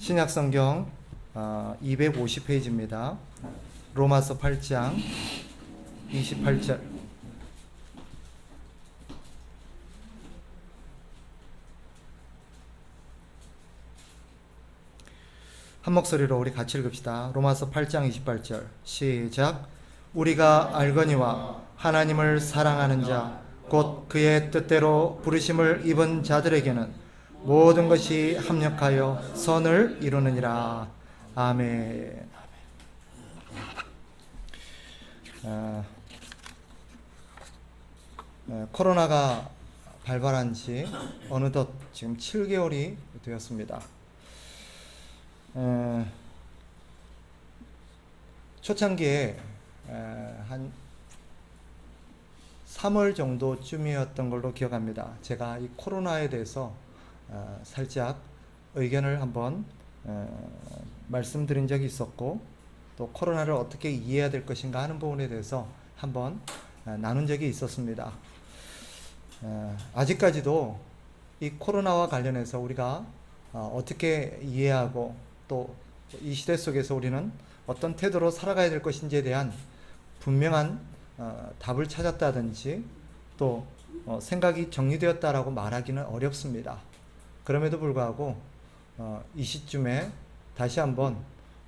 신약성경 250페이지입니다. 로마서 8장 28절. 한 목소리로 우리 같이 읽읍시다. 로마서 8장 28절 시작. 우리가 알거니와 하나님을 사랑하는 자 곧 그의 뜻대로 부르심을 입은 자들에게는 모든 것이 합력하여 선을 이루느니라. 아멘. 코로나가 발발한 지 어느덧 지금 7개월이 되었습니다. 초창기에 한 3월 정도쯤이었던 걸로 기억합니다. 제가 이 코로나에 대해서 살짝 의견을 한번 말씀드린 적이 있었고, 또 코로나를 어떻게 이해해야 될 것인가 하는 부분에 대해서 한번 나눈 적이 있었습니다. 아직까지도 이 코로나와 관련해서 우리가 어떻게 이해하고 또 이 시대 속에서 우리는 어떤 태도로 살아가야 될 것인지에 대한 분명한 답을 찾았다든지 또 생각이 정리되었다라고 말하기는 어렵습니다. 그럼에도 불구하고 이 시점에 다시 한번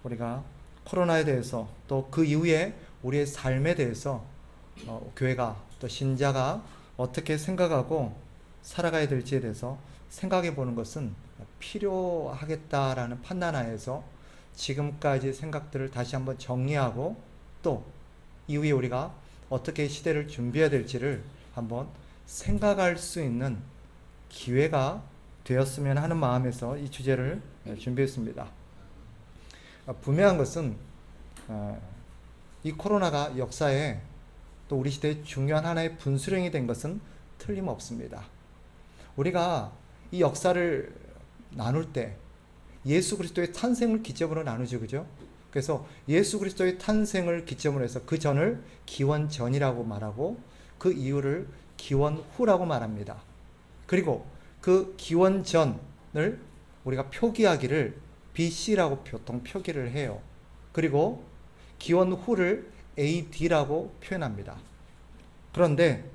우리가 코로나에 대해서 또 그 이후에 우리의 삶에 대해서 교회가 또 신자가 어떻게 생각하고 살아가야 될지에 대해서 생각해 보는 것은 필요하겠다라는 판단 하에서 지금까지 생각들을 다시 한번 정리하고 또 이후에 우리가 어떻게 시대를 준비해야 될지를 한번 생각할 수 있는 기회가 되었으면 하는 마음에서 이 주제를 준비했습니다. 분명한 것은 이 코로나가 역사에 또 우리 시대의 중요한 하나의 분수령이 된 것은 틀림없습니다. 우리가 이 역사를 나눌 때 예수 그리스도의 탄생을 기점으로 나누죠, 그죠? 그래서 예수 그리스도의 탄생을 기점으로 해서 그 전을 기원 전이라고 말하고 그 이후를 기원 후라고 말합니다. 그리고 그 기원 전을 우리가 표기하기를 BC라고 보통 표기를 해요. 그리고 기원 후를 AD라고 표현합니다. 그런데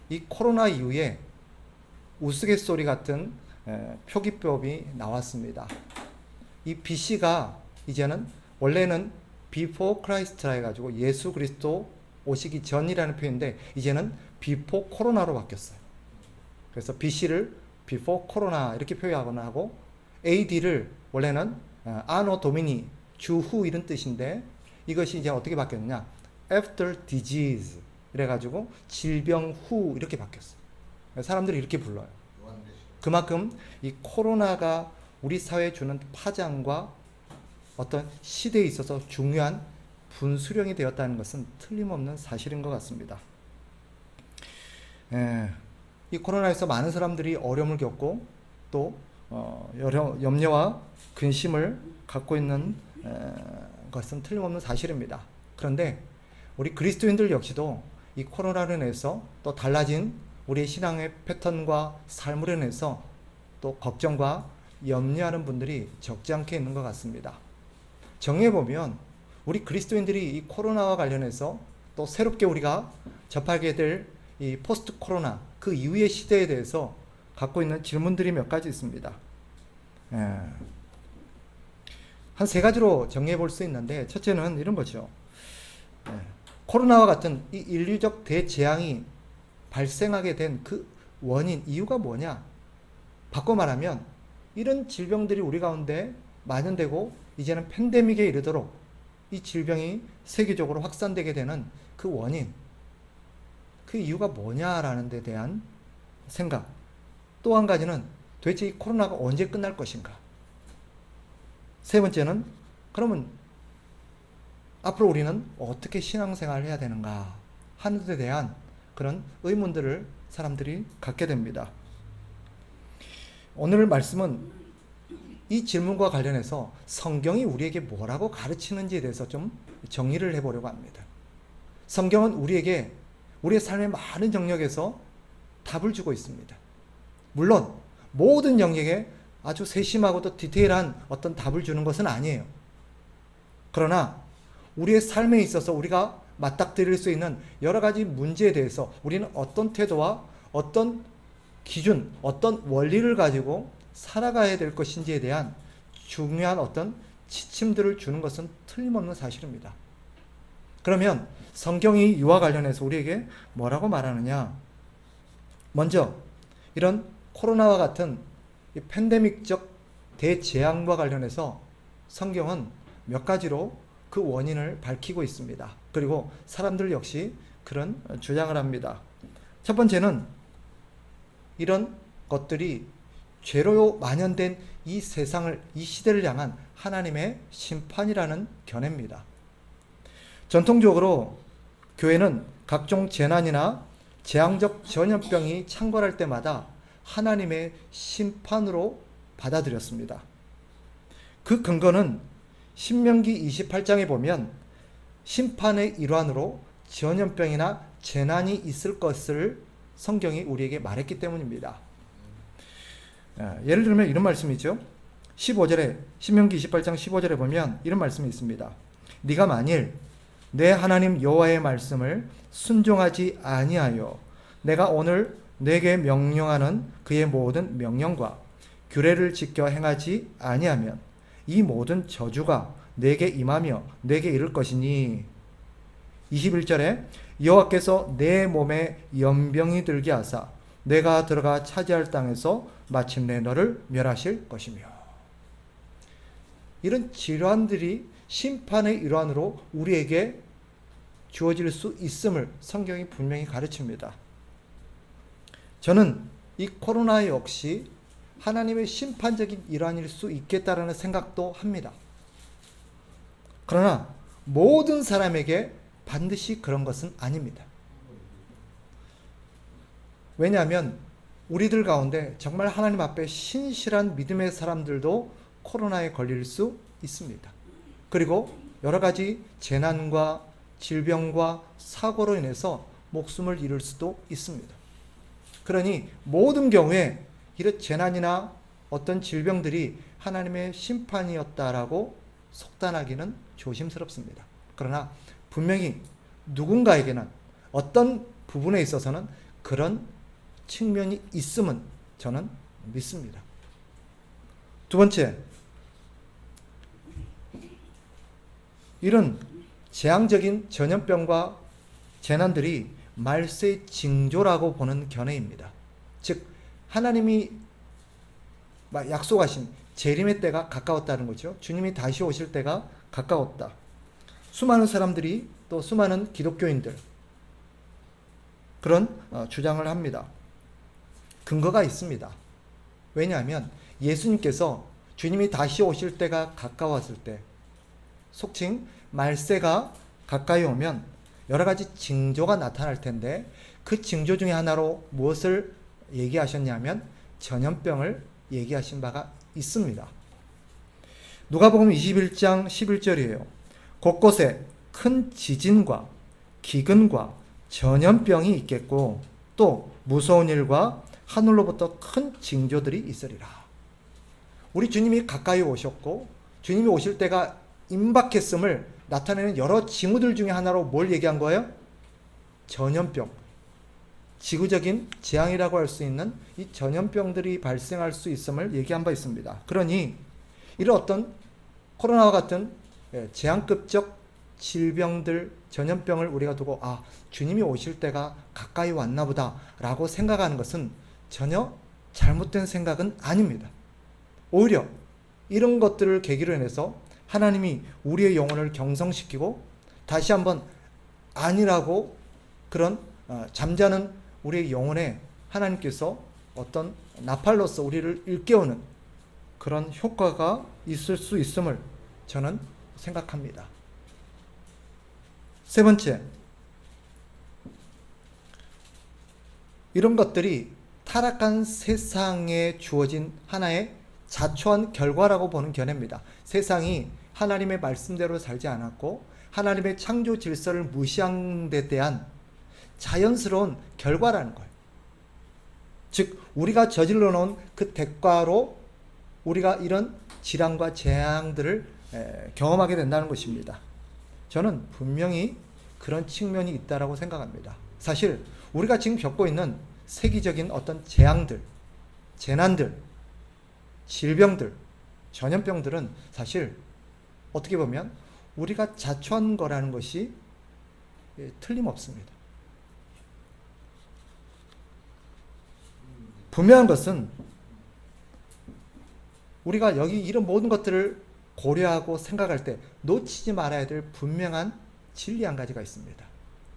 이 코로나 이후에 우스갯소리 같은 표기법이 나왔습니다. 이 BC가 이제는 원래는 Before Christ라 해가지고 예수 그리스도 오시기 전이라는 표현인데 이제는 Before 코로나로 바뀌었어요. 그래서 BC를 Before 코로나 이렇게 표현하거나 하고 AD를 원래는 Anno Domini 주후 이런 뜻인데 이것이 이제 어떻게 바뀌었느냐 After Disease 이래가지고 질병 후 이렇게 바뀌었어요. 사람들이 이렇게 불러요. 그만큼 이 코로나가 우리 사회에 주는 파장과 어떤 시대에 있어서 중요한 분수령이 되었다는 것은 틀림없는 사실인 것 같습니다. 이 코로나에서 많은 사람들이 어려움을 겪고 또 여러 염려와 근심을 갖고 있는 것은 틀림없는 사실입니다. 그런데 우리 그리스도인들 역시도 이 코로나로 인해서 또 달라진 우리의 신앙의 패턴과 삶으로 인해서 또 걱정과 염려하는 분들이 적지 않게 있는 것 같습니다. 정리해보면 우리 그리스도인들이 이 코로나와 관련해서 또 새롭게 우리가 접하게 될 이 포스트 코로나 그 이후의 시대에 대해서 갖고 있는 질문들이 몇 가지 있습니다. 한 세 가지로 정리해 볼 수 있는데 첫째는 이런 거죠. 코로나와 같은 이 인류적 대재앙이 발생하게 된 그 원인, 이유가 뭐냐? 바꿔 말하면 이런 질병들이 우리 가운데 만연되고 이제는 팬데믹에 이르도록 이 질병이 세계적으로 확산되게 되는 그 원인, 그 이유가 뭐냐라는 데 대한 생각. 또 한 가지는 도대체 이 코로나가 언제 끝날 것인가? 세 번째는 그러면 앞으로 우리는 어떻게 신앙생활을 해야 되는가 하는 데 대한 그런 의문들을 사람들이 갖게 됩니다. 오늘 말씀은 이 질문과 관련해서 성경이 우리에게 뭐라고 가르치는지에 대해서 좀 정리를 해보려고 합니다. 성경은 우리에게 우리의 삶의 많은 영역에서 답을 주고 있습니다. 물론 모든 영역에 아주 세심하고도 디테일한 어떤 답을 주는 것은 아니에요. 그러나 우리의 삶에 있어서 우리가 맞닥뜨릴 수 있는 여러 가지 문제에 대해서 우리는 어떤 태도와 어떤 기준, 어떤 원리를 가지고 살아가야 될 것인지에 대한 중요한 어떤 지침들을 주는 것은 틀림없는 사실입니다. 그러면 성경이 이와 관련해서 우리에게 뭐라고 말하느냐? 먼저 이런 코로나와 같은 이 팬데믹적 대재앙과 관련해서 성경은 몇 가지로 그 원인을 밝히고 있습니다. 그리고 사람들 역시 그런 주장을 합니다. 첫 번째는 이런 것들이 죄로 만연된 이 세상을, 이 시대를 향한 하나님의 심판이라는 견해입니다. 전통적으로 교회는 각종 재난이나 재앙적 전염병이 창궐할 때마다 하나님의 심판으로 받아들였습니다. 그 근거는 신명기 28장에 보면 심판의 일환으로 전염병이나 재난이 있을 것을 성경이 우리에게 말했기 때문입니다. 예를 들면 이런 말씀이죠. 15절에 신명기 28장 15절에 보면 이런 말씀이 있습니다. 네가 만일 내 하나님 여호와의 말씀을 순종하지 아니하여 내가 오늘 내게 명령하는 그의 모든 명령과 규례를 지켜 행하지 아니하면 이 모든 저주가 내게 임하며 내게 이를 것이니 21절에 여호와께서 내 몸에 연병이 들게 하사 내가 들어가 차지할 땅에서 마침내 너를 멸하실 것이며 이런 질환들이 심판의 일환으로 우리에게 주어질 수 있음을 성경이 분명히 가르칩니다. 저는 이 코로나 역시 하나님의 심판적인 일환일 수 있겠다라는 생각도 합니다. 그러나 모든 사람에게 반드시 그런 것은 아닙니다. 왜냐하면 우리들 가운데 정말 하나님 앞에 신실한 믿음의 사람들도 코로나에 걸릴 수 있습니다. 그리고 여러 가지 재난과 질병과 사고로 인해서 목숨을 잃을 수도 있습니다. 그러니 모든 경우에 이런 재난이나 어떤 질병들이 하나님의 심판이었다라고 속단하기는 조심스럽습니다. 그러나 분명히 누군가에게는 어떤 부분에 있어서는 그런 측면이 있음은 저는 믿습니다. 두 번째, 이런 재앙적인 전염병과 재난들이 말세의 징조라고 보는 견해입니다. 즉 하나님이 약속하신 재림의 때가 가까웠다는 거죠. 주님이 다시 오실 때가 가까웠다. 수많은 사람들이 또 수많은 기독교인들 그런 주장을 합니다. 근거가 있습니다. 왜냐하면 예수님께서 주님이 다시 오실 때가 가까웠을 때 속칭 말세가 가까이 오면 여러 가지 징조가 나타날 텐데 그 징조 중에 하나로 무엇을 얘기하셨냐면 전염병을 얘기하신 바가 있습니다. 누가복음 21장 11절이에요. 곳곳에 큰 지진과 기근과 전염병이 있겠고 또 무서운 일과 하늘로부터 큰 징조들이 있으리라. 우리 주님이 가까이 오셨고 주님이 오실 때가 임박했음을 나타내는 여러 징후들 중에 하나로 뭘 얘기한 거예요? 전염병. 지구적인 재앙이라고 할 수 있는 이 전염병들이 발생할 수 있음을 얘기한 바 있습니다. 그러니 이런 어떤 코로나와 같은 재앙급적 질병들, 전염병을 우리가 두고 주님이 오실 때가 가까이 왔나 보다 라고 생각하는 것은 전혀 잘못된 생각은 아닙니다. 오히려 이런 것들을 계기로 인해서 하나님이 우리의 영혼을 경성시키고 다시 한번 아니라고 그런 잠자는 우리의 영혼에 하나님께서 어떤 나팔로서 우리를 일깨우는 그런 효과가 있을 수 있음을 저는 생각합니다. 세 번째, 이런 것들이 타락한 세상에 주어진 하나의 자초한 결과라고 보는 견해입니다. 세상이 하나님의 말씀대로 살지 않았고 하나님의 창조 질서를 무시한 데 대한 자연스러운 결과라는 거예요. 즉 우리가 저질러 놓은 그 대가로 우리가 이런 질환과 재앙들을 경험하게 된다는 것입니다. 저는 분명히 그런 측면이 있다라고 생각합니다. 사실 우리가 지금 겪고 있는 세계적인 어떤 재앙들, 재난들, 질병들, 전염병들은 사실 어떻게 보면 우리가 자초한 거라는 것이 틀림없습니다. 분명한 것은 우리가 여기 이런 모든 것들을 고려하고 생각할 때 놓치지 말아야 될 분명한 진리 한 가지가 있습니다.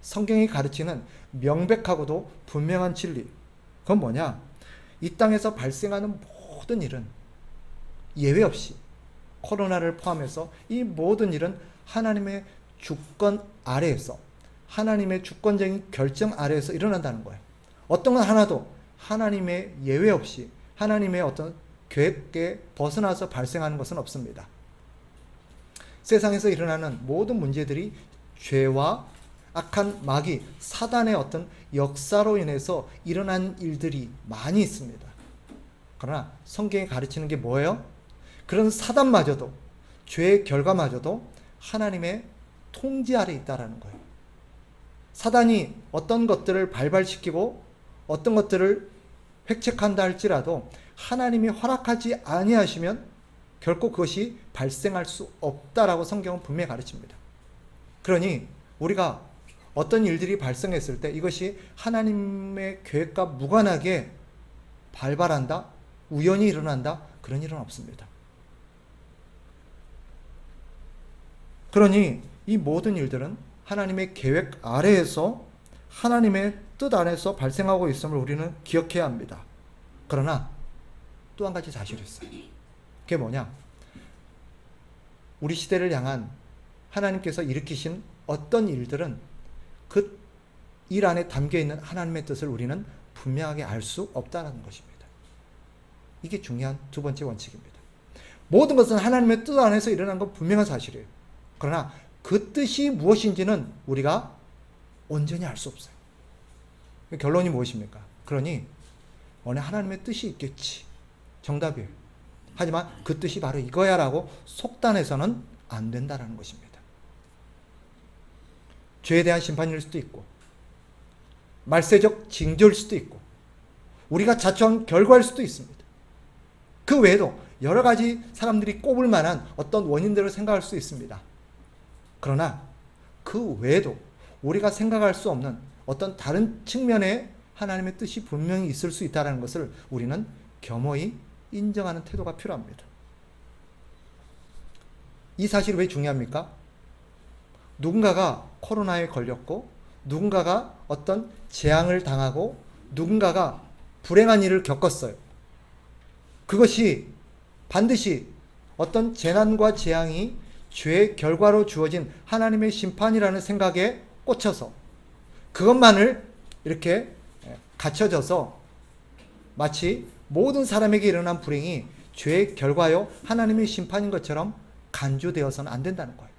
성경이 가르치는 명백하고도 분명한 진리. 그건 뭐냐? 이 땅에서 발생하는 모든 일은 예외 없이 코로나를 포함해서 이 모든 일은 하나님의 주권 아래에서, 하나님의 주권적인 결정 아래에서 일어난다는 거예요. 어떤 건 하나도 하나님의 예외 없이 하나님의 어떤 계획에 벗어나서 발생하는 것은 없습니다. 세상에서 일어나는 모든 문제들이 죄와 악한 마귀, 사단의 어떤 역사로 인해서 일어난 일들이 많이 있습니다. 그러나 성경이 가르치는 게 뭐예요? 그런 사단마저도, 죄의 결과마저도 하나님의 통제 아래 있다라는 거예요. 사단이 어떤 것들을 발발시키고 어떤 것들을 획책한다 할지라도 하나님이 허락하지 아니하시면 결코 그것이 발생할 수 없다라고 성경은 분명히 가르칩니다. 그러니 우리가 어떤 일들이 발생했을 때 이것이 하나님의 계획과 무관하게 발발한다, 우연히 일어난다, 그런 일은 없습니다. 그러니 이 모든 일들은 하나님의 계획 아래에서 하나님의 뜻 안에서 발생하고 있음을 우리는 기억해야 합니다. 그러나 또 한 가지 사실이 있어요. 그게 뭐냐? 우리 시대를 향한 하나님께서 일으키신 어떤 일들은 그 일 안에 담겨있는 하나님의 뜻을 우리는 분명하게 알 수 없다는 것입니다. 이게 중요한 두 번째 원칙입니다. 모든 것은 하나님의 뜻 안에서 일어난 건 분명한 사실이에요. 그러나 그 뜻이 무엇인지는 우리가 온전히 알 수 없어요. 결론이 무엇입니까? 그러니 원래 하나님의 뜻이 있겠지. 정답이에요. 하지만 그 뜻이 바로 이거야 라고 속단해서는 안 된다는 것입니다. 죄에 대한 심판일 수도 있고 말세적 징조일 수도 있고 우리가 자초한 결과일 수도 있습니다. 그 외에도 여러 가지 사람들이 꼽을 만한 어떤 원인들을 생각할 수 있습니다. 그러나 그 외에도 우리가 생각할 수 없는 어떤 다른 측면의 하나님의 뜻이 분명히 있을 수 있다는 것을 우리는 겸허히 인정하는 태도가 필요합니다. 이 사실이 왜 중요합니까? 누군가가 코로나에 걸렸고 누군가가 어떤 재앙을 당하고 누군가가 불행한 일을 겪었어요. 그것이 반드시 어떤 재난과 재앙이 죄의 결과로 주어진 하나님의 심판이라는 생각에 꽂혀서 그것만을 이렇게 갇혀져서 마치 모든 사람에게 일어난 불행이 죄의 결과요 하나님의 심판인 것처럼 간주되어서는 안 된다는 거예요.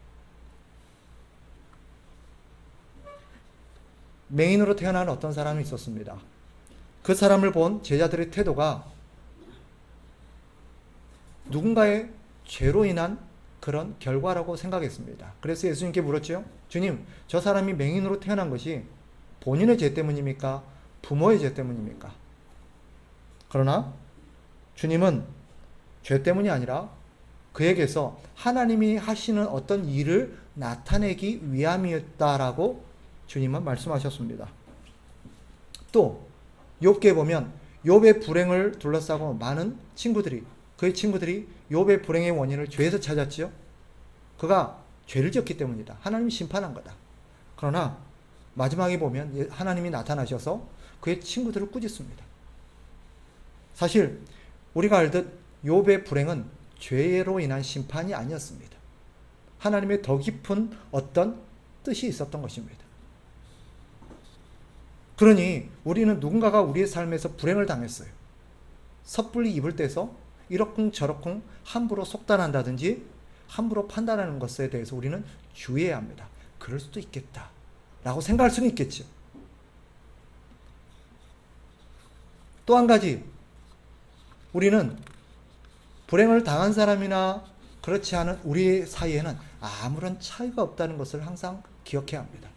맹인으로 태어난 어떤 사람이 있었습니다. 그 사람을 본 제자들의 태도가 누군가의 죄로 인한 그런 결과라고 생각했습니다. 그래서 예수님께 물었죠. 주님, 저 사람이 맹인으로 태어난 것이 본인의 죄 때문입니까? 부모의 죄 때문입니까? 그러나 주님은 죄 때문이 아니라 그에게서 하나님이 하시는 어떤 일을 나타내기 위함이었다라고 주님은 말씀하셨습니다. 또 욥기에 보면 욥의 불행을 둘러싸고 많은 친구들이 그의 친구들이 욥의 불행의 원인을 죄에서 찾았지요. 그가 죄를 지었기 때문이다. 하나님이 심판한 거다. 그러나 마지막에 보면 하나님이 나타나셔서 그의 친구들을 꾸짖습니다. 사실 우리가 알듯 욥의 불행은 죄로 인한 심판이 아니었습니다. 하나님의 더 깊은 어떤 뜻이 있었던 것입니다. 그러니 우리는 누군가가 우리의 삶에서 불행을 당했어요. 섣불리 입을 떼서 이러쿵 저러쿵 함부로 속단한다든지 함부로 판단하는 것에 대해서 우리는 주의해야 합니다. 그럴 수도 있겠다 라고 생각할 수는 있겠죠. 또 한 가지 우리는 불행을 당한 사람이나 그렇지 않은 우리 사이에는 아무런 차이가 없다는 것을 항상 기억해야 합니다.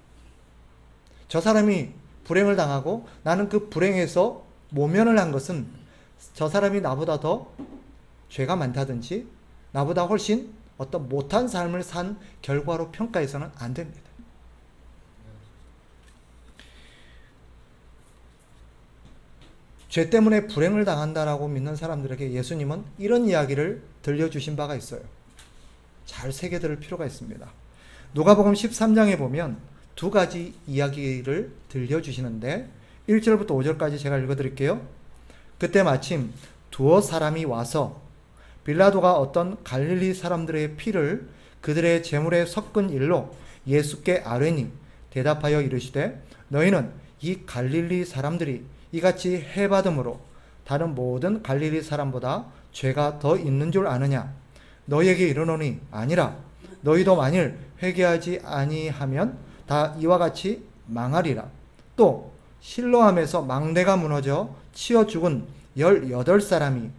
저 사람이 불행을 당하고 나는 그 불행에서 모면을 한 것은 저 사람이 나보다 더 죄가 많다든지 나보다 훨씬 어떤 못한 삶을 산 결과로 평가해서는 안 됩니다. 죄 때문에 불행을 당한다라고 믿는 사람들에게 예수님은 이런 이야기를 들려주신 바가 있어요. 잘 새겨들을 필요가 있습니다. 누가복음 13장에 보면 두 가지 이야기를 들려주시는데 1절부터 5절까지 제가 읽어드릴게요. 그때 마침 두어 사람이 와서 빌라도가 어떤 갈릴리 사람들의 피를 그들의 제물에 섞은 일로 예수께 아뢰니 대답하여 이르시되 너희는 이 갈릴리 사람들이 이같이 해받음으로 다른 모든 갈릴리 사람보다 죄가 더 있는 줄 아느냐? 너희에게 이르노니 아니라 너희도 만일 회개하지 아니하면 다 이와 같이 망하리라. 또 실로암에서 망대가 무너져 치어 죽은 18사람이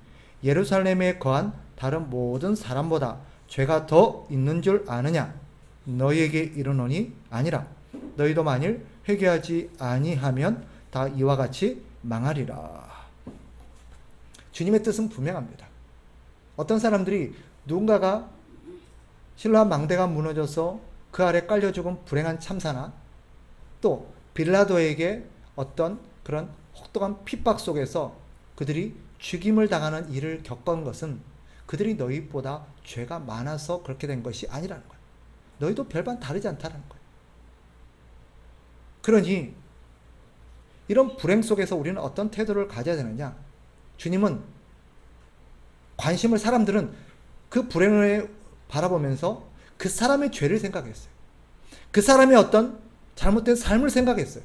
예루살렘에 거한 다른 모든 사람보다 죄가 더 있는 줄 아느냐? 너희에게 이르노니 아니라 너희도 만일 회개하지 아니하면 다 이와 같이 망하리라. 주님의 뜻은 분명합니다. 어떤 사람들이 누군가가 실로암 망대가 무너져서 그 아래 깔려 죽은 불행한 참사나 또 빌라도에게 어떤 그런 혹독한 핍박 속에서 그들이 죽임을 당하는 일을 겪은 것은 그들이 너희보다 죄가 많아서 그렇게 된 것이 아니라는 거예요. 너희도 별반 다르지 않다는 거예요. 그러니 이런 불행 속에서 우리는 어떤 태도를 가져야 되느냐? 주님은 사람들은 그 불행을 바라보면서 그 사람의 죄를 생각했어요. 그 사람의 어떤 잘못된 삶을 생각했어요.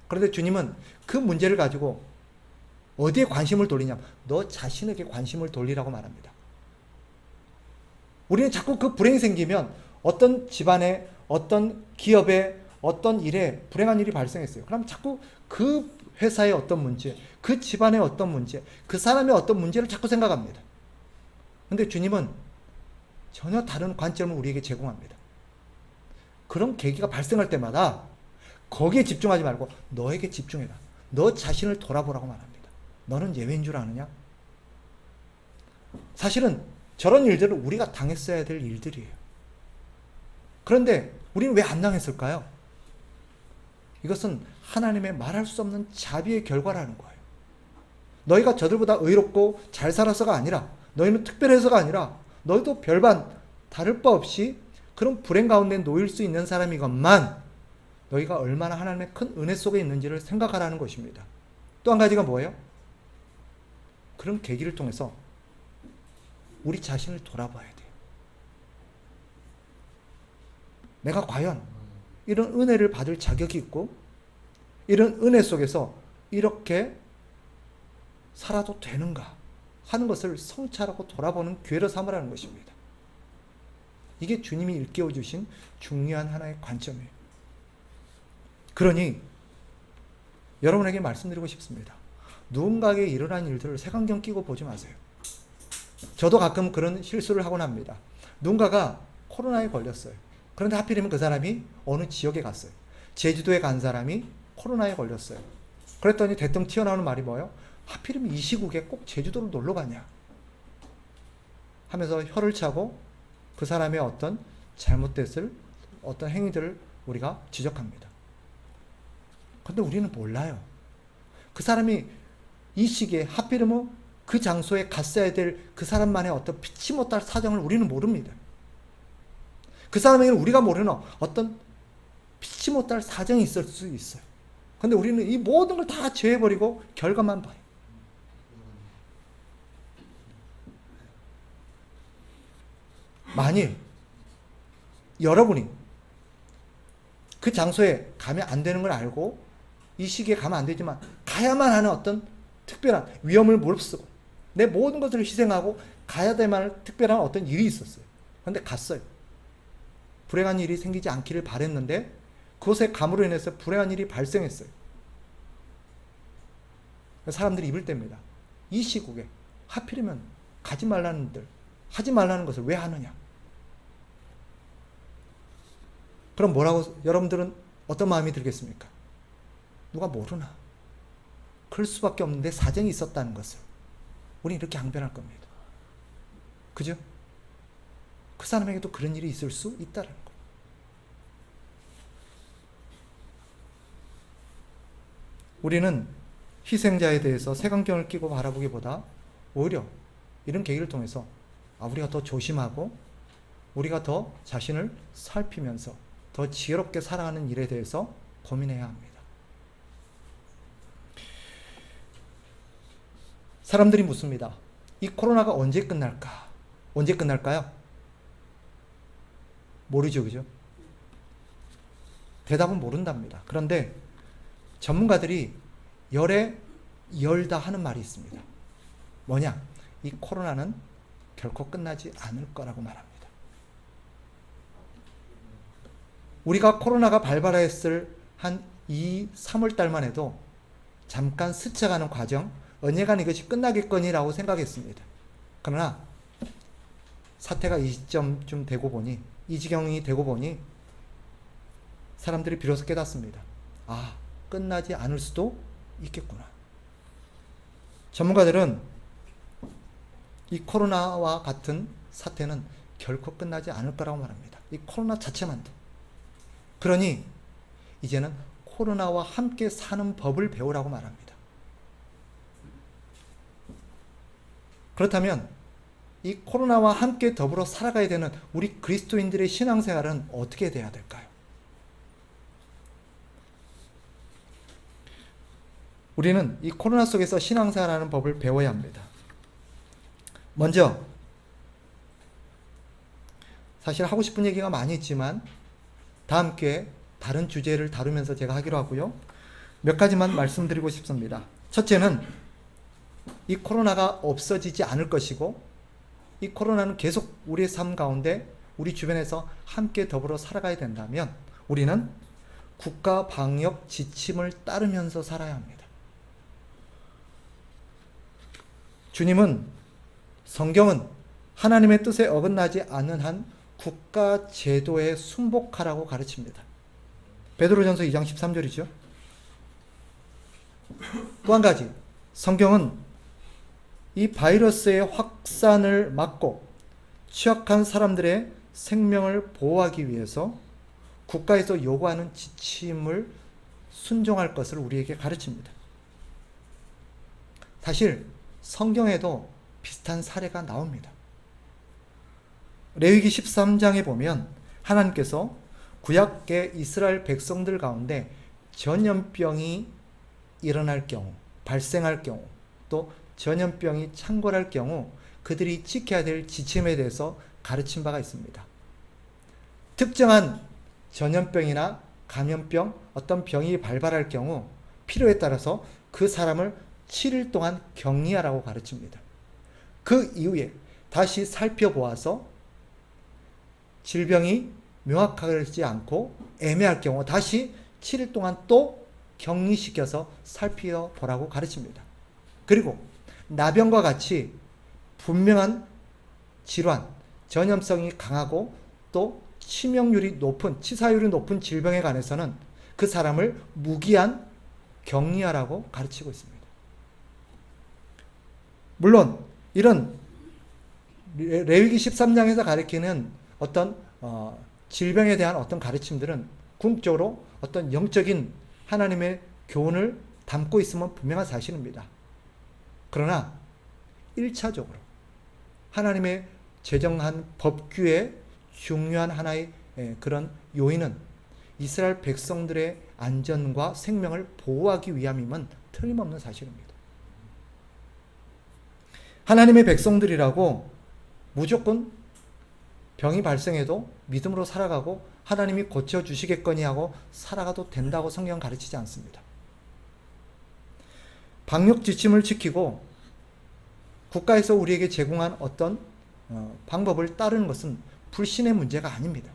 그런데 주님은 그 문제를 가지고 어디에 관심을 돌리냐면 너 자신에게 관심을 돌리라고 말합니다. 우리는 자꾸 그 불행이 생기면 어떤 집안에 어떤 기업에 어떤 일에 불행한 일이 발생했어요. 그럼 자꾸 그 회사의 어떤 문제, 그 집안의 어떤 문제, 그 사람의 어떤 문제를 자꾸 생각합니다. 그런데 주님은 전혀 다른 관점을 우리에게 제공합니다. 그런 계기가 발생할 때마다 거기에 집중하지 말고 너에게 집중해라. 너 자신을 돌아보라고 말합니다. 너는 예외인 줄 아느냐? 사실은 저런 일들은 우리가 당했어야 될 일들이에요. 그런데 우리는 왜 안 당했을까요? 이것은 하나님의 말할 수 없는 자비의 결과라는 거예요. 너희가 저들보다 의롭고 잘 살아서가 아니라 너희는 특별해서가 아니라 너희도 별반 다를 바 없이 그런 불행 가운데 놓일 수 있는 사람이건만 너희가 얼마나 하나님의 큰 은혜 속에 있는지를 생각하라는 것입니다. 또 한 가지가 뭐예요? 그런 계기를 통해서 우리 자신을 돌아봐야 돼요. 내가 과연 이런 은혜를 받을 자격이 있고 이런 은혜 속에서 이렇게 살아도 되는가 하는 것을 성찰하고 돌아보는 기회로 삼으라는 것입니다. 이게 주님이 일깨워 주신 중요한 하나의 관점이에요. 그러니 여러분에게 말씀드리고 싶습니다. 누군가에게 일어난 일들을 색안경 끼고 보지 마세요. 저도 가끔 그런 실수를 하곤 합니다. 누군가가 코로나에 걸렸어요. 그런데 하필이면 그 사람이 어느 지역에 갔어요. 제주도에 간 사람이 코로나에 걸렸어요. 그랬더니 대뜸 튀어나오는 말이 뭐예요? 하필이면 이 시국에 꼭 제주도를 놀러 가냐 하면서 혀를 차고 그 사람의 어떤 잘못됐을 어떤 행위들을 우리가 지적합니다. 그런데 우리는 몰라요. 그 사람이 이 시기에 하필이면 그 장소에 갔어야 될 그 사람만의 어떤 피치 못할 사정을 우리는 모릅니다. 그 사람에게는 우리가 모르는 어떤 피치 못할 사정이 있을 수 있어요. 그런데 우리는 이 모든 걸 다 제외해버리고 결과만 봐요. 만일 여러분이 그 장소에 가면 안 되는 걸 알고 이 시기에 가면 안 되지만 가야만 하는 어떤 특별한 위험을 무릅쓰고 내 모든 것을 희생하고 가야 될 만한 특별한 어떤 일이 있었어요. 그런데 갔어요. 불행한 일이 생기지 않기를 바랬는데 그것에 감으로 인해서 불행한 일이 발생했어요. 사람들이 입을 뗍니다. 이 시국에 하필이면 가지 말라는 들, 하지 말라는 것을 왜 하느냐? 그럼 뭐라고 여러분들은 어떤 마음이 들겠습니까? 누가 모르나? 그럴 수밖에 없는데 사정이 있었다는 것을 우리는 이렇게 항변할 겁니다. 그죠? 그 사람에게도 그런 일이 있을 수 있다는 거. 우리는 희생자에 대해서 색안경을 끼고 바라보기보다 오히려 이런 계기를 통해서 우리가 더 조심하고 우리가 더 자신을 살피면서 더 지혜롭게 살아가는 일에 대해서 고민해야 합니다. 사람들이 묻습니다. 이 코로나가 언제 끝날까? 언제 끝날까요? 모르죠, 그죠? 대답은 모른답니다. 그런데 전문가들이 열에 열다 하는 말이 있습니다. 뭐냐? 이 코로나는 결코 끝나지 않을 거라고 말합니다. 우리가 코로나가 발발했을 한 3월 달만 해도 잠깐 스쳐가는 과정, 언젠간 이것이 끝나겠거니라고 생각했습니다. 그러나 사태가 이 시점쯤 되고 보니, 이 지경이 되고 보니 사람들이 비로소 깨닫습니다. 끝나지 않을 수도 있겠구나. 전문가들은 이 코로나와 같은 사태는 결코 끝나지 않을 거라고 말합니다. 이 코로나 자체만도. 그러니 이제는 코로나와 함께 사는 법을 배우라고 말합니다. 그렇다면 이 코로나와 함께 더불어 살아가야 되는 우리 그리스도인들의 신앙생활은 어떻게 돼야 될까요? 우리는 이 코로나 속에서 신앙생활하는 법을 배워야 합니다. 먼저 사실 하고 싶은 얘기가 많이 있지만 다음 기회에 다른 주제를 다루면서 제가 하기로 하고요. 몇 가지만 말씀드리고 싶습니다. 첫째는 이 코로나가 없어지지 않을 것이고 이 코로나는 계속 우리의 삶 가운데 우리 주변에서 함께 더불어 살아가야 된다면 우리는 국가 방역 지침을 따르면서 살아야 합니다. 주님은 성경은 하나님의 뜻에 어긋나지 않는 한 국가 제도에 순복하라고 가르칩니다. 베드로전서 2장 13절이죠. 또 한 가지, 성경은 이 바이러스의 확산을 막고 취약한 사람들의 생명을 보호하기 위해서 국가에서 요구하는 지침을 순종할 것을 우리에게 가르칩니다. 사실 성경에도 비슷한 사례가 나옵니다. 레위기 13장에 보면 하나님께서 구약계 이스라엘 백성들 가운데 전염병이 일어날 경우, 발생할 경우, 또 전염병이 창궐할 경우 그들이 지켜야 될 지침에 대해서 가르친 바가 있습니다. 특정한 전염병이나 감염병, 어떤 병이 발발할 경우 필요에 따라서 그 사람을 7일 동안 격리하라고 가르칩니다. 그 이후에 다시 살펴보아서 질병이 명확하지 않고 애매할 경우 다시 7일 동안 또 격리시켜서 살펴보라고 가르칩니다. 그리고 나병과 같이 분명한 질환, 전염성이 강하고 또 치명률이 높은, 치사율이 높은 질병에 관해서는 그 사람을 무기한 격리하라고 가르치고 있습니다. 물론 이런 레위기 13장에서 가르치는 어떤 질병에 대한 어떤 가르침들은 궁극적으로 어떤 영적인 하나님의 교훈을 담고 있으면 분명한 사실입니다. 그러나 1차적으로 하나님의 제정한 법규의 중요한 하나의 그런 요인은 이스라엘 백성들의 안전과 생명을 보호하기 위함임은 틀림없는 사실입니다. 하나님의 백성들이라고 무조건 병이 발생해도 믿음으로 살아가고 하나님이 고쳐주시겠거니 하고 살아가도 된다고 성경은 가르치지 않습니다. 방역 지침을 지키고 국가에서 우리에게 제공한 어떤 방법을 따르는 것은 불신의 문제가 아닙니다.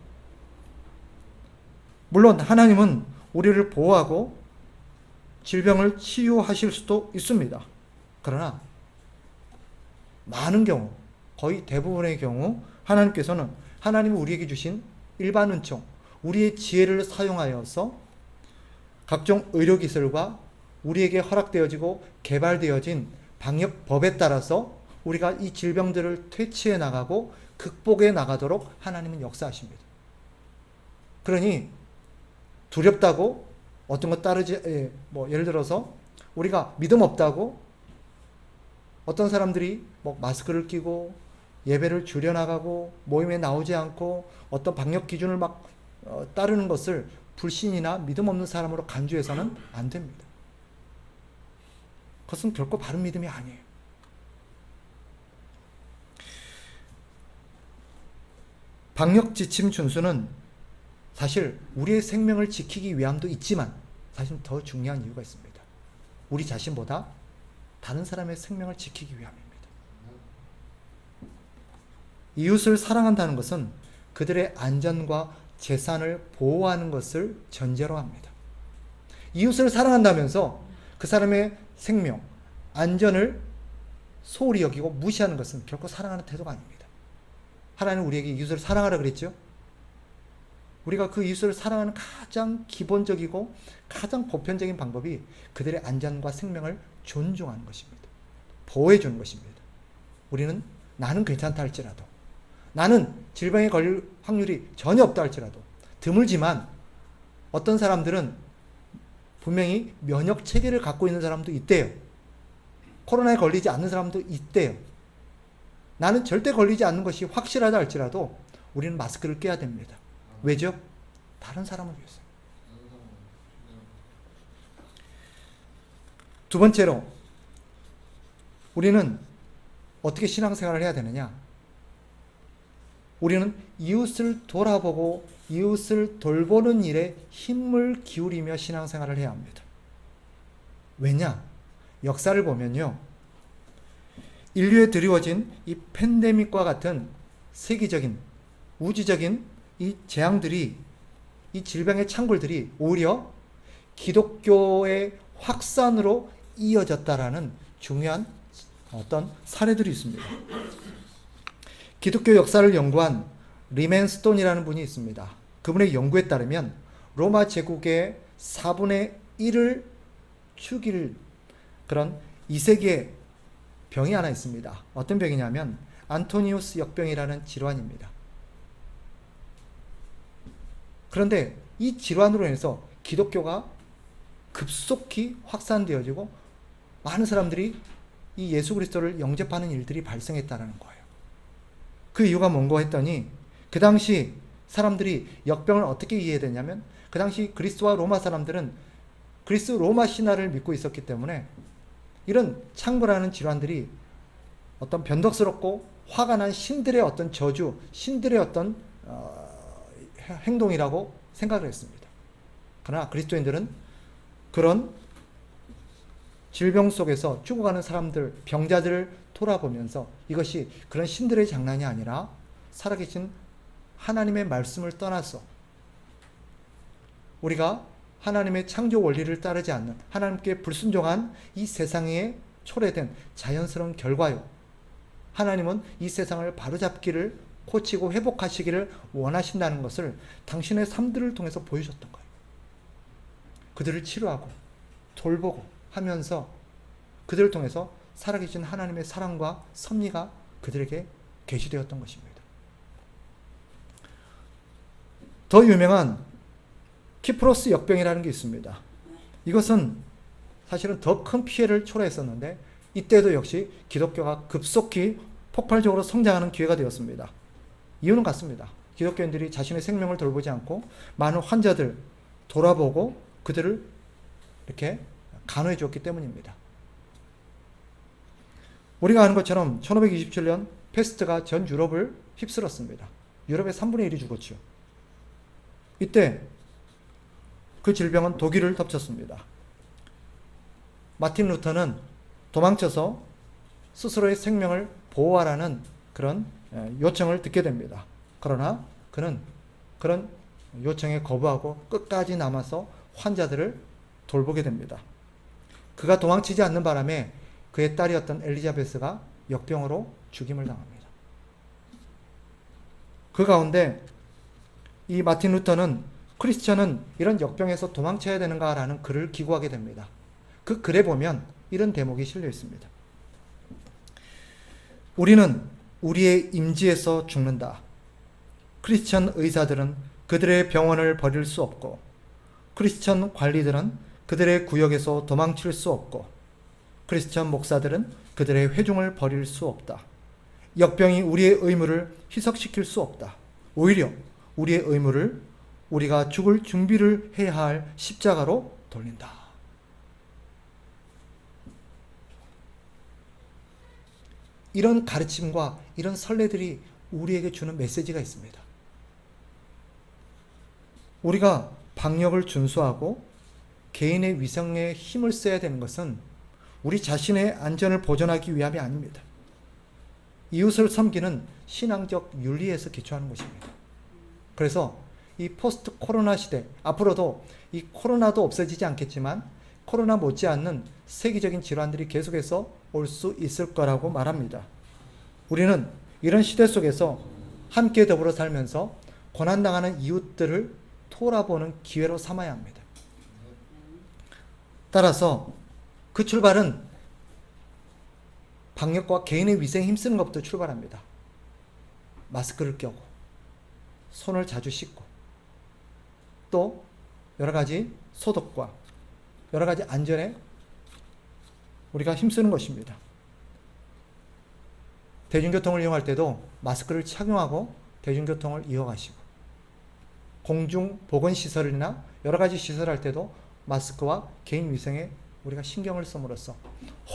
물론 하나님은 우리를 보호하고 질병을 치유하실 수도 있습니다. 그러나 많은 경우, 거의 대부분의 경우 하나님께서는 하나님이 우리에게 주신 일반 은총, 우리의 지혜를 사용하여서 각종 의료기술과 우리에게 허락되어지고 개발되어진 방역법에 따라서 우리가 이 질병들을 퇴치해 나가고 극복해 나가도록 하나님은 역사하십니다. 그러니 두렵다고 어떤 것 따르지, 예를 들어서 우리가 믿음 없다고 어떤 사람들이 마스크를 끼고 예배를 줄여나가고 모임에 나오지 않고 어떤 방역 기준을 따르는 것을 불신이나 믿음 없는 사람으로 간주해서는 안 됩니다. 그것은 결코 바른 믿음이 아니에요. 방역 지침 준수는 사실 우리의 생명을 지키기 위함도 있지만 사실 더 중요한 이유가 있습니다. 우리 자신보다 다른 사람의 생명을 지키기 위함입니다. 이웃을 사랑한다는 것은 그들의 안전과 재산을 보호하는 것을 전제로 합니다. 이웃을 사랑한다면서 그 사람의 생명, 안전을 소홀히 여기고 무시하는 것은 결코 사랑하는 태도가 아닙니다. 하나님은 우리에게 이웃을 사랑하라 그랬죠? 우리가 그 이웃을 사랑하는 가장 기본적이고 가장 보편적인 방법이 그들의 안전과 생명을 존중하는 것입니다. 보호해 주는 것입니다. 우리는 나는 괜찮다 할지라도, 나는 질병에 걸릴 확률이 전혀 없다 할지라도, 드물지만 어떤 사람들은 분명히 면역 체계를 갖고 있는 사람도 있대요. 코로나에 걸리지 않는 사람도 있대요. 나는 절대 걸리지 않는 것이 확실하다 할지라도 우리는 마스크를 껴야 됩니다. 왜죠? 다른 사람을 위해서. 두 번째로 우리는 어떻게 신앙생활을 해야 되느냐? 우리는 이웃을 돌아보고 이웃을 돌보는 일에 힘을 기울이며 신앙생활을 해야 합니다. 왜냐? 역사를 보면요, 인류에 드리워진 이 팬데믹과 같은 세계적인 우주적인 이 재앙들이, 이 질병의 창굴들이 오히려 기독교의 확산으로 이어졌다라는 중요한 어떤 사례들이 있습니다. 기독교 역사를 연구한 리맨 스톤이라는 분이 있습니다. 그분의 연구에 따르면 로마 제국의 4분의 1을 죽일 그런 2세기의 병이 하나 있습니다. 어떤 병이냐면 안토니우스 역병이라는 질환입니다. 그런데 이 질환으로 인해서 기독교가 급속히 확산되어지고 많은 사람들이 이 예수 그리스도를 영접하는 일들이 발생했다는 거예요. 그 이유가 뭔가 했더니 그 당시 사람들이 역병을 어떻게 이해되냐면 그 당시 그리스와 로마 사람들은 그리스 로마 신화를 믿고 있었기 때문에 이런 창궐하는 질환들이 어떤 변덕스럽고 화가 난 신들의 어떤 저주, 신들의 어떤 행동이라고 생각을 했습니다. 그러나 그리스도인들은 그런 질병 속에서 죽어가는 사람들, 병자들을 돌아보면서 이것이 그런 신들의 장난이 아니라 살아계신 하나님의 말씀을 떠나서 우리가 하나님의 창조 원리를 따르지 않는, 하나님께 불순종한 이 세상에 초래된 자연스러운 결과요. 하나님은 이 세상을 바로잡기를, 고치고 회복하시기를 원하신다는 것을 당신의 삶들을 통해서 보여줬던 거예요. 그들을 치료하고 돌보고 하면서 그들을 통해서 살아계신 하나님의 사랑과 섭리가 그들에게 계시되었던 것입니다. 더 유명한 키프로스 역병이라는 게 있습니다. 이것은 사실은 더 큰 피해를 초래했었는데 이때도 역시 기독교가 급속히 폭발적으로 성장하는 기회가 되었습니다. 이유는 같습니다. 기독교인들이 자신의 생명을 돌보지 않고 많은 환자들 돌아보고 그들을 이렇게 간호해 주었기 때문입니다. 우리가 아는 것처럼 1527년 패스트가 전 유럽을 휩쓸었습니다. 유럽의 3분의 1이 죽었죠. 이때 그 질병은 독일을 덮쳤습니다. 마틴 루터는 도망쳐서 스스로의 생명을 보호하라는 그런 요청을 듣게 됩니다. 그러나 그는 그런 요청에 거부하고 끝까지 남아서 환자들을 돌보게 됩니다. 그가 도망치지 않는 바람에 그의 딸이었던 엘리자베스가 역병으로 죽임을 당합니다. 그 가운데 이 마틴 루터는 크리스천은 이런 역병에서 도망쳐야 되는가라는 글을 기고하게 됩니다. 그 글에 보면 이런 대목이 실려 있습니다. 우리는 우리의 임지에서 죽는다. 크리스천 의사들은 그들의 병원을 버릴 수 없고, 크리스천 관리들은 그들의 구역에서 도망칠 수 없고, 크리스천 목사들은 그들의 회중을 버릴 수 없다. 역병이 우리의 의무를 희석시킬 수 없다. 오히려 우리의 의무를 우리가 죽을 준비를 해야 할 십자가로 돌린다. 이런 가르침과 이런 선례들이 우리에게 주는 메시지가 있습니다. 우리가 방역을 준수하고 개인의 위생에 힘을 써야 되는 것은 우리 자신의 안전을 보존하기 위함이 아닙니다. 이웃을 섬기는 신앙적 윤리에서 기초하는 것입니다. 그래서 이 포스트 코로나 시대, 앞으로도 이 코로나도 없어지지 않겠지만 코로나 못지않는 세계적인 질환들이 계속해서 올 수 있을 거라고 말합니다. 우리는 이런 시대 속에서 함께 더불어 살면서 고난당하는 이웃들을 돌아보는 기회로 삼아야 합니다. 따라서 그 출발은 방역과 개인의 위생에 힘쓰는 것부터 출발합니다. 마스크를 껴고 손을 자주 씻고 또 여러 가지 소독과 여러 가지 안전에 우리가 힘쓰는 것입니다. 대중교통을 이용할 때도 마스크를 착용하고 대중교통을 이어가시고, 공중보건시설이나 여러 가지 시설할 때도 마스크와 개인 위생에 우리가 신경을 씀으로써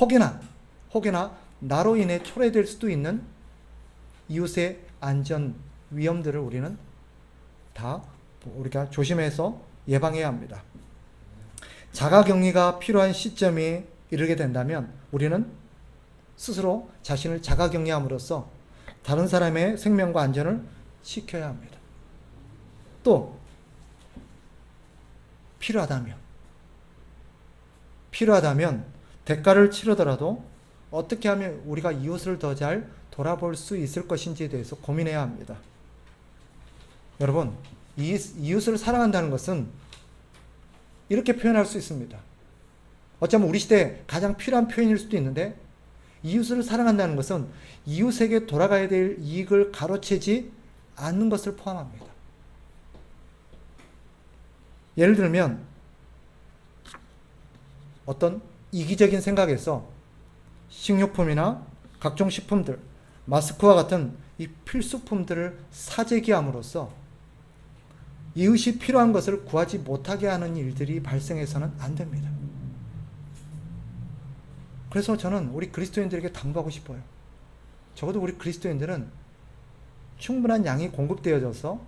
혹여나 나로 인해 초래될 수도 있는 이웃의 안전 위험들을 우리는 다 우리가 조심해서 예방해야 합니다. 자가격리가 필요한 시점이 이르게 된다면 우리는 스스로 자신을 자가격리함으로써 다른 사람의 생명과 안전을 지켜야 합니다. 또 필요하다면 대가를 치르더라도 어떻게 하면 우리가 이웃을 더 잘 돌아볼 수 있을 것인지에 대해서 고민해야 합니다. 여러분, 이웃을 사랑한다는 것은 이렇게 표현할 수 있습니다. 어쩌면 우리 시대에 가장 필요한 표현일 수도 있는데, 이웃을 사랑한다는 것은 이웃에게 돌아가야 될 이익을 가로채지 않는 것을 포함합니다. 예를 들면 어떤 이기적인 생각에서 식료품이나 각종 식품들, 마스크와 같은 이 필수품들을 사재기함으로써 이웃이 필요한 것을 구하지 못하게 하는 일들이 발생해서는 안 됩니다. 그래서 저는 우리 그리스도인들에게 당부하고 싶어요. 적어도 우리 그리스도인들은 충분한 양이 공급되어져서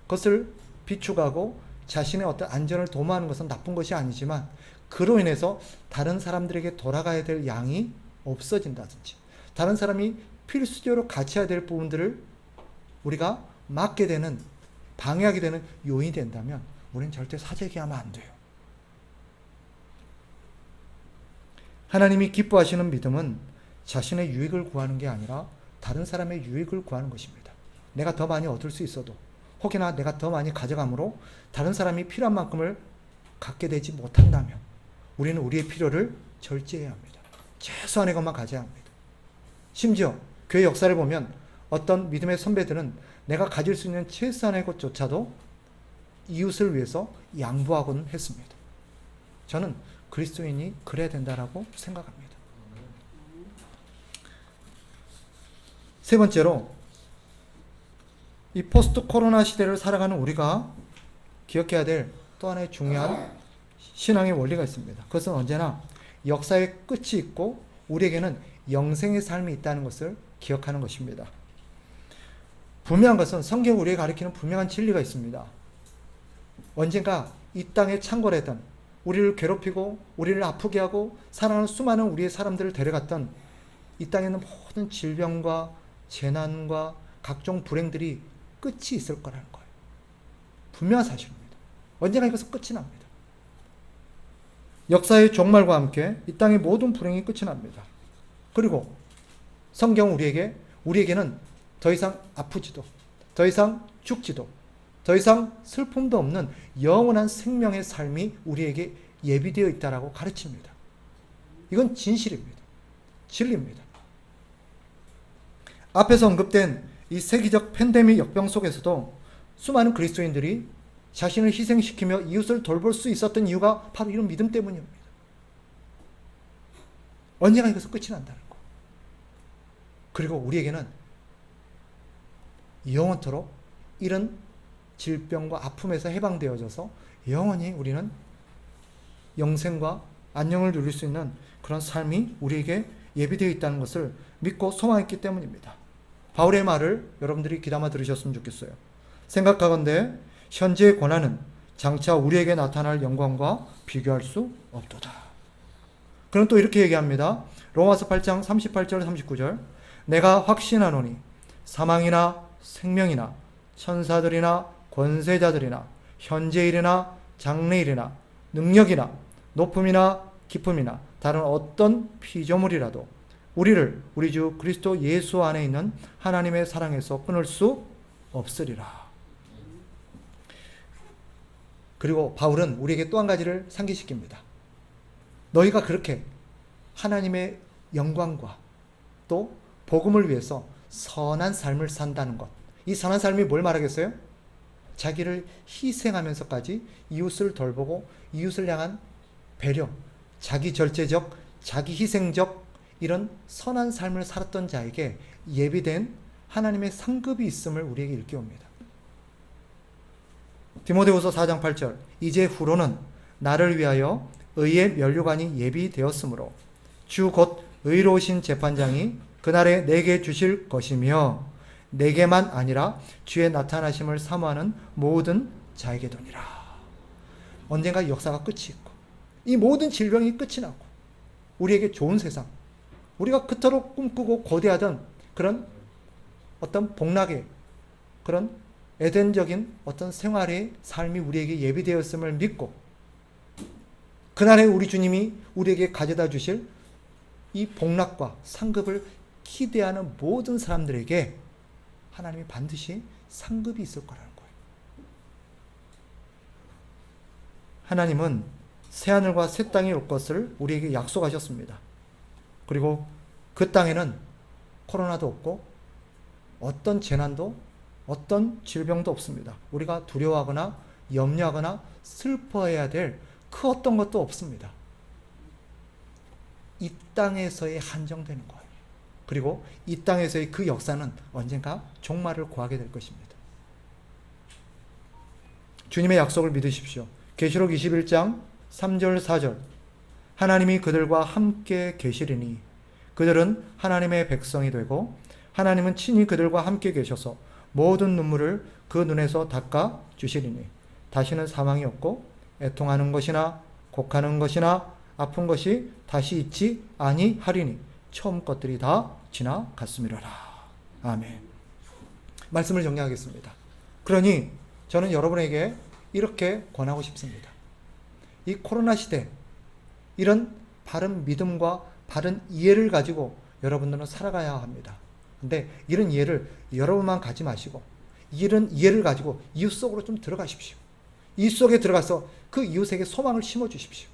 그것을 비축하고 자신의 어떤 안전을 도모하는 것은 나쁜 것이 아니지만, 그로 인해서 다른 사람들에게 돌아가야 될 양이 없어진다든지 다른 사람이 필수적으로 갖춰야 될 부분들을 우리가 막게 되는, 방해하게 되는 요인이 된다면 우리는 절대 사재기하면 안 돼요. 하나님이 기뻐하시는 믿음은 자신의 유익을 구하는 게 아니라 다른 사람의 유익을 구하는 것입니다. 내가 더 많이 얻을 수 있어도, 혹여나 내가 더 많이 가져감으로 다른 사람이 필요한 만큼을 갖게 되지 못한다면 우리는 우리의 필요를 절제해야 합니다. 최소한의 것만 가져야 합니다. 심지어 교회 역사를 보면 어떤 믿음의 선배들은 내가 가질 수 있는 최소한의 것조차도 이웃을 위해서 양보하곤 했습니다. 저는 그리스도인이 그래야 된다라고 생각합니다. 세 번째로, 이 포스트 코로나 시대를 살아가는 우리가 기억해야 될 또 하나의 중요한 신앙의 원리가 있습니다. 그것은 언제나 역사의 끝이 있고 우리에게는 영생의 삶이 있다는 것을 기억하는 것입니다. 분명한 것은 성경이 우리에게 가르치는 분명한 진리가 있습니다. 언젠가 이 땅에 창궐했던, 우리를 괴롭히고 우리를 아프게 하고 사랑하는 수많은 우리의 사람들을 데려갔던 이 땅에 있는 모든 질병과 재난과 각종 불행들이 끝이 있을 거라는 거예요. 분명한 사실입니다. 언젠가 이것은 끝이 납니다. 역사의 종말과 함께 이 땅의 모든 불행이 끝이 납니다. 그리고 성경 우리에게는 더 이상 아프지도, 더 이상 죽지도, 더 이상 슬픔도 없는 영원한 생명의 삶이 우리에게 예비되어 있다라고 가르칩니다. 이건 진실입니다. 진리입니다. 앞에서 언급된 이 세계적 팬데믹 역병 속에서도 수많은 그리스도인들이 자신을 희생시키며 이웃을 돌볼 수 있었던 이유가 바로 이런 믿음 때문입니다. 언젠가 이것은 끝이 난다는 거. 그리고 우리에게는 영원토록 이런 질병과 아픔에서 해방되어져서 영원히 우리는 영생과 안녕을 누릴 수 있는 그런 삶이 우리에게 예비되어 있다는 것을 믿고 소망했기 때문입니다. 바울의 말을 여러분들이 귀담아 들으셨으면 좋겠어요. 생각하건대 현재의 고난은 장차 우리에게 나타날 영광과 비교할 수 없도다. 그럼 또 이렇게 얘기합니다. 로마서 8장 38절 39절 내가 확신하노니 사망이나 생명이나 천사들이나 권세자들이나 현재일이나 장래일이나 능력이나 높음이나 깊음이나 다른 어떤 피조물이라도 우리를 우리 주 그리스도 예수 안에 있는 하나님의 사랑에서 끊을 수 없으리라. 그리고 바울은 우리에게 또 한 가지를 상기시킵니다. 너희가 그렇게 하나님의 영광과 또 복음을 위해서 선한 삶을 산다는 것. 이 선한 삶이 뭘 말하겠어요? 자기를 희생하면서까지 이웃을 돌보고 이웃을 향한 배려, 자기 절제적, 자기 희생적 이런 선한 삶을 살았던 자에게 예비된 하나님의 상급이 있음을 우리에게 일깨웁니다. 디모데후서 4장 8절 이제 후로는 나를 위하여 의의 면류관이 예비되었으므로 주 곧 의로우신 재판장이 그날에 내게 주실 것이며 내게만 아니라 주의 나타나심을 사모하는 모든 자에게도니라. 언젠가 역사가 끝이 있고 이 모든 질병이 끝이 나고 우리에게 좋은 세상, 우리가 그토록 꿈꾸고 고대하던 그런 어떤 복락의 그런 에덴적인 어떤 생활의 삶이 우리에게 예비되었음을 믿고 그날에 우리 주님이 우리에게 가져다 주실 이 복락과 상급을 기대하는 모든 사람들에게 하나님이 반드시 상급이 있을 거라는 거예요. 하나님은 새하늘과 새 땅이 올 것을 우리에게 약속하셨습니다. 그리고 그 땅에는 코로나도 없고 어떤 재난도 어떤 질병도 없습니다. 우리가 두려워하거나 염려하거나 슬퍼해야 될 그 어떤 것도 없습니다. 이 땅에서의 한정되는 거예요. 그리고 이 땅에서의 그 역사는 언젠가 종말을 구하게 될 것입니다. 주님의 약속을 믿으십시오. 계시록 21장 3절 4절 하나님이 그들과 함께 계시리니 그들은 하나님의 백성이 되고 하나님은 친히 그들과 함께 계셔서 모든 눈물을 그 눈에서 닦아 주시리니 다시는 사망이 없고 애통하는 것이나 곡하는 것이나 아픈 것이 다시 있지 아니하리니 처음 것들이 다 지나갔음이로라. 아멘. 말씀을 정리하겠습니다. 그러니 저는 여러분에게 이렇게 권하고 싶습니다. 이 코로나 시대 이런 바른 믿음과 바른 이해를 가지고 여러분들은 살아가야 합니다. 근데 이런 이해를 여러분만 가지 마시고 이런 이해를 가지고 이웃 속으로 좀 들어가십시오. 이웃 속에 들어가서 그 이웃에게 소망을 심어주십시오.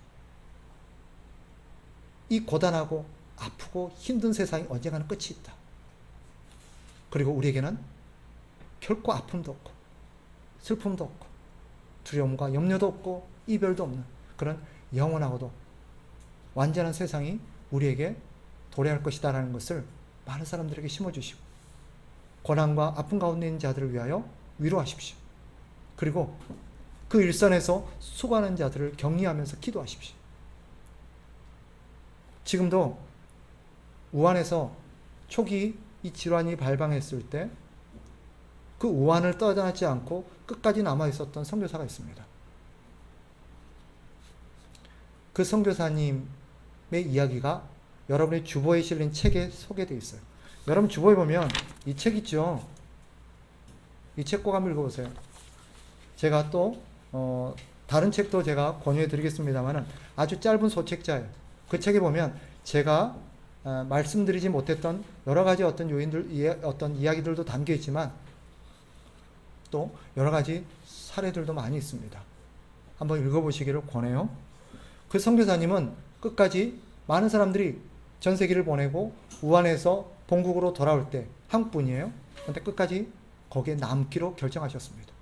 이 고단하고 아프고 힘든 세상이 언젠가는 끝이 있다. 그리고 우리에게는 결코 아픔도 없고 슬픔도 없고 두려움과 염려도 없고 이별도 없는 그런 영원하고도 완전한 세상이 우리에게 도래할 것이다라는 것을 많은 사람들에게 심어주시고 고난과 아픔 가운데 있는 자들을 위하여 위로하십시오. 그리고 그 일선에서 수고하는 자들을 격려하면서 기도하십시오. 지금도 우한에서 초기 이 질환이 발병했을 때 그 우한을 떠나지 않고 끝까지 남아 있었던 선교사가 있습니다. 그 선교사님의 이야기가 여러분의 주보에 실린 책에 소개되어 있어요. 여러분 주보에 보면 이 책 있죠? 이 책 꼭 한번 읽어보세요. 제가 또 다른 책도 제가 권유해 드리겠습니다만 아주 짧은 소책자예요. 그 책에 보면 제가 말씀드리지 못했던 여러 가지 어떤 요인들, 어떤 이야기들도 담겨 있지만 또 여러 가지 사례들도 많이 있습니다. 한번 읽어보시기를 권해요. 그 선교사님은 끝까지 많은 사람들이 전세기를 보내고 우한에서 본국으로 돌아올 때 한국분이에요. 그런데 끝까지 거기에 남기로 결정하셨습니다.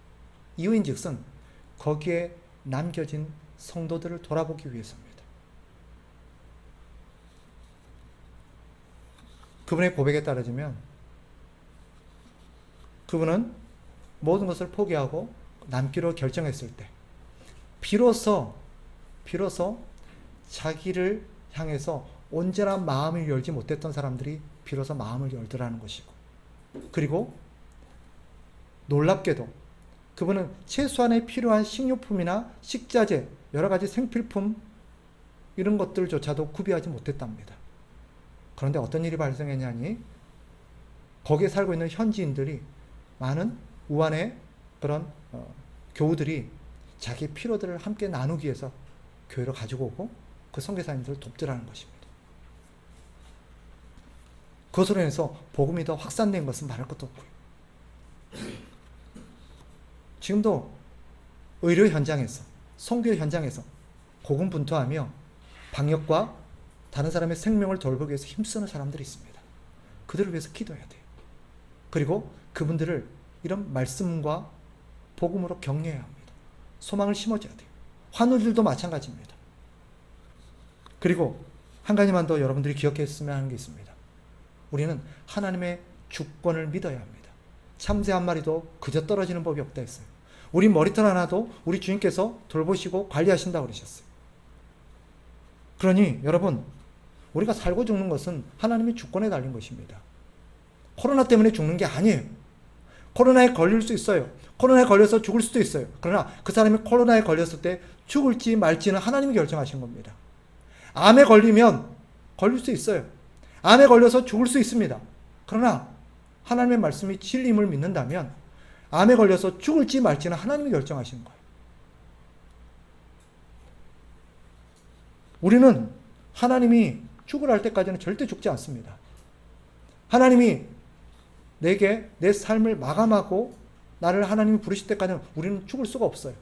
이유인즉슨 거기에 남겨진 성도들을 돌아보기 위해서입니다. 그분의 고백에 따르자면 그분은 모든 것을 포기하고 남기로 결정했을 때 비로소 자기를 향해서 온전한 마음을 열지 못했던 사람들이 비로소 마음을 열더라는 것이고, 그리고 놀랍게도 그분은 최소한의 필요한 식료품이나 식자재, 여러 가지 생필품 이런 것들조차도 구비하지 못했답니다. 그런데 어떤 일이 발생했냐니 거기에 살고 있는 현지인들이, 많은 우한의 그런 교우들이 자기 피로들을 함께 나누기 위해서 교회로 가지고 오고 그 선교사님들을 돕더라는 것입니다. 그것으로 인해서 복음이 더 확산된 것은 말할 것도 없고요. 지금도 의료 현장에서, 선교 현장에서 고군분투하며 방역과 다른 사람의 생명을 돌보기 위해서 힘쓰는 사람들이 있습니다. 그들을 위해서 기도해야 돼요. 그리고 그분들을 이런 말씀과 복음으로 격려해야 합니다. 소망을 심어줘야 돼요. 환우들도 마찬가지입니다. 그리고 한 가지만 더 여러분들이 기억했으면 하는 게 있습니다. 우리는 하나님의 주권을 믿어야 합니다. 참새 한 마리도 그저 떨어지는 법이 없다 했어요. 우리 머리털 하나도 우리 주님께서 돌보시고 관리하신다고 그러셨어요. 그러니 여러분, 우리가 살고 죽는 것은 하나님의 주권에 달린 것입니다. 코로나 때문에 죽는 게 아니에요. 코로나에 걸릴 수 있어요. 코로나에 걸려서 죽을 수도 있어요. 그러나 그 사람이 코로나에 걸렸을 때 죽을지 말지는 하나님이 결정하신 겁니다. 암에 걸리면 걸릴 수 있어요. 암에 걸려서 죽을 수 있습니다. 그러나 하나님의 말씀이 진리임을 믿는다면 암에 걸려서 죽을지 말지는 하나님이 결정하시는 거예요. 우리는 하나님이 죽으라 할 때까지는 절대 죽지 않습니다. 하나님이 내게 내 삶을 마감하고 나를 하나님이 부르실 때까지는 우리는 죽을 수가 없어요.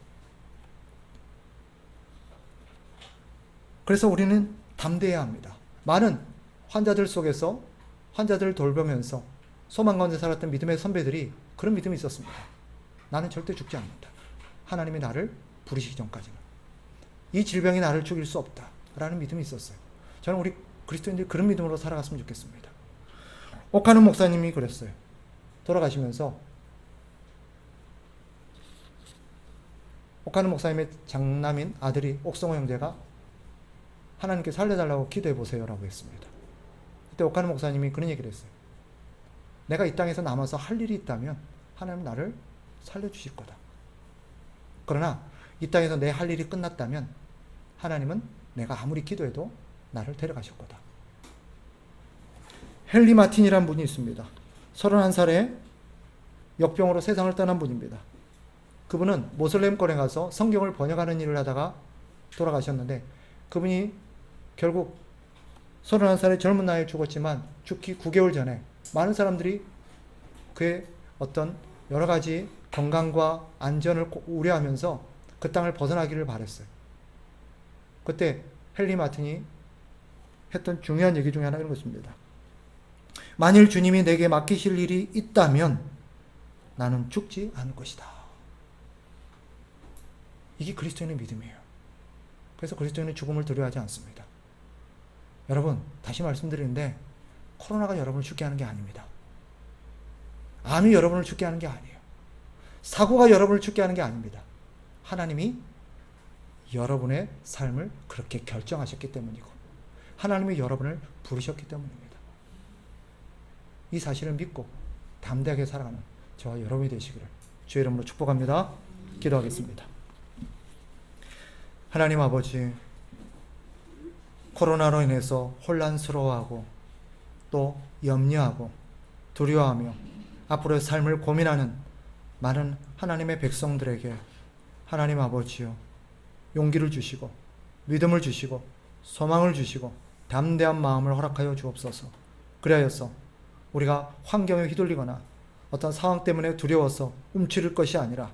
그래서 우리는 담대해야 합니다. 많은 환자들 속에서 환자들을 돌보면서 소망 가운데 살았던 믿음의 선배들이 그런 믿음이 있었습니다. 나는 절대 죽지 않는다. 하나님이 나를 부르시기 전까지는. 이 질병이 나를 죽일 수 없다. 라는 믿음이 있었어요. 저는 우리 그리스도인들이 그런 믿음으로 살아갔으면 좋겠습니다. 옥하는 목사님이 그랬어요. 돌아가시면서 옥하는 목사님의 장남인 아들이 옥성호 형제가 하나님께 살려달라고 기도해 보세요 라고 했습니다. 그때 옥하는 목사님이 그런 얘기를 했어요. 내가 이 땅에서 남아서 할 일이 있다면 하나님 나를 살려주실 거다. 그러나 이 땅에서 내 할 일이 끝났다면 하나님은 내가 아무리 기도해도 나를 데려가실 거다. 헨리 마틴이라는 분이 있습니다. 31살에 역병으로 세상을 떠난 분입니다. 그분은 모슬렘 권에 가서 성경을 번역하는 일을 하다가 돌아가셨는데, 그분이 결국 31살의 젊은 나이에 죽었지만 죽기 9개월 전에 많은 사람들이 그의 어떤 여러 가지 건강과 안전을 우려하면서 그 땅을 벗어나기를 바랬어요. 그때 헨리 마틴이 했던 중요한 얘기 중에 하나 이런 것입니다. 만일 주님이 내게 맡기실 일이 있다면 나는 죽지 않을 것이다. 이게 그리스도인의 믿음이에요. 그래서 그리스도인은 죽음을 두려워하지 않습니다. 여러분, 다시 말씀드리는데 코로나가 여러분을 죽게 하는 게 아닙니다. 암이 여러분을 죽게 하는 게 아니에요. 사고가 여러분을 죽게 하는 게 아닙니다. 하나님이 여러분의 삶을 그렇게 결정하셨기 때문이고 하나님이 여러분을 부르셨기 때문입니다. 이 사실을 믿고 담대하게 살아가는 저와 여러분이 되시기를 주의 이름으로 축복합니다. 기도하겠습니다. 하나님 아버지, 코로나로 인해서 혼란스러워하고 또 염려하고 두려워하며 앞으로의 삶을 고민하는 많은 하나님의 백성들에게 하나님 아버지요, 용기를 주시고 믿음을 주시고 소망을 주시고 담대한 마음을 허락하여 주옵소서. 그리하여서 우리가 환경에 휘둘리거나 어떤 상황 때문에 두려워서 움츠릴 것이 아니라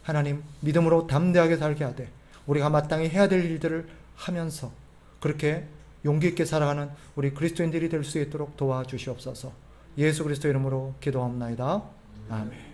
하나님 믿음으로 담대하게 살게 하되 우리가 마땅히 해야 될 일들을 하면서 그렇게 용기 있게 살아가는 우리 그리스도인들이 될 수 있도록 도와주시옵소서. 예수 그리스도 이름으로 기도합나이다. 아멘.